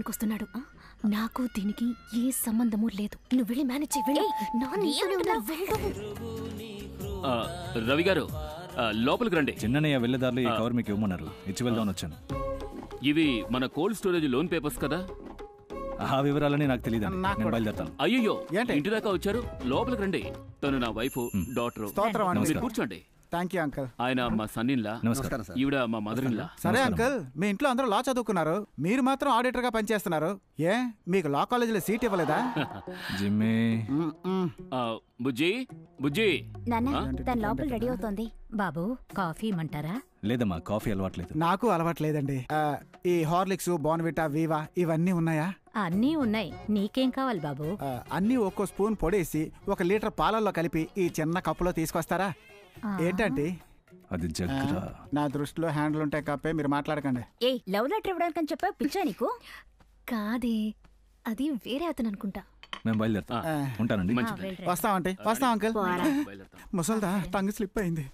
వస్తున్నాడు. నాకు దీనికి ఏ సంబంధము లేదు. నువ్వు వెళ్ళి మేనేజ్ చెయ్యి. రవి గారు లోపలికి రండి. చిన్నయ్య వెళ్ళేదారులు ఈ కవర్ మీకు ఇవ్వమన్నారు, ఇచ్చి వెళ్దామని వచ్చాను. ఇవి మన కోల్డ్ స్టోరేజ్ లోన్ పేపర్స్ కదా? ఆ వివరాలని నాకు తెలియదు, నేను బయలుదేరుతాను. అయ్యో ఇంటి దాకా వచ్చారు, లోపలికి రండి. తను నా వైఫ్, డాటర్. మీరు కూర్చోండి. Thank you uncle. ఆయన మా సన్నిన్లా, ఈవిడ మా మదర్ ఇన్లా. సరే అంకల్, మీ ఇంట్లో అందరూ లా చదువుకున్నారు, మీరు మాత్రం ఆడిటర్ గా పనిచేస్తున్నారు. ఏ మీకు లా కాలేజీలో సీట్ ఇవ్వలేదా? జిమ్మే బుజ్జి బుజ్జి తన లోపల రెడీ అవుతోంది. బాబు కాఫీ ఇమ్మంటారా? లేదమ్మా, కాఫీ అలవాట్లేదు. నాకు అలవాట్లేదండి. ఈ హార్లిక్స్, బోర్న్విటా, వీవా ఇవన్నీ ఉన్నాయా? అన్నీ ఉన్నాయి. నీకేం కావాలి బాబు? అన్నీ ఒక్కో స్పూన్ పొడేసి 1 లీటర్ పాలల్లో కలిపి ఈ చిన్న కప్పులో తీసుకొస్తారా? ఏంటంటే అది జగ్గురా. నా దృష్టిలో హ్యాండ్లు ఉంటాయి కప్పే, మీరు మాట్లాడకండి. ఏయ్, లవ్ లెటర్ ఇవ్వడానికని చెప్పా పిచ్చా నీకు? కాదే, అది వేరే అతను అనుకుంటా. మేము బయలుదేరుతాం, ఉంటానండి. వస్తాం అంకల్. ముసల్దా టంగ్ స్లిప్ అయింది.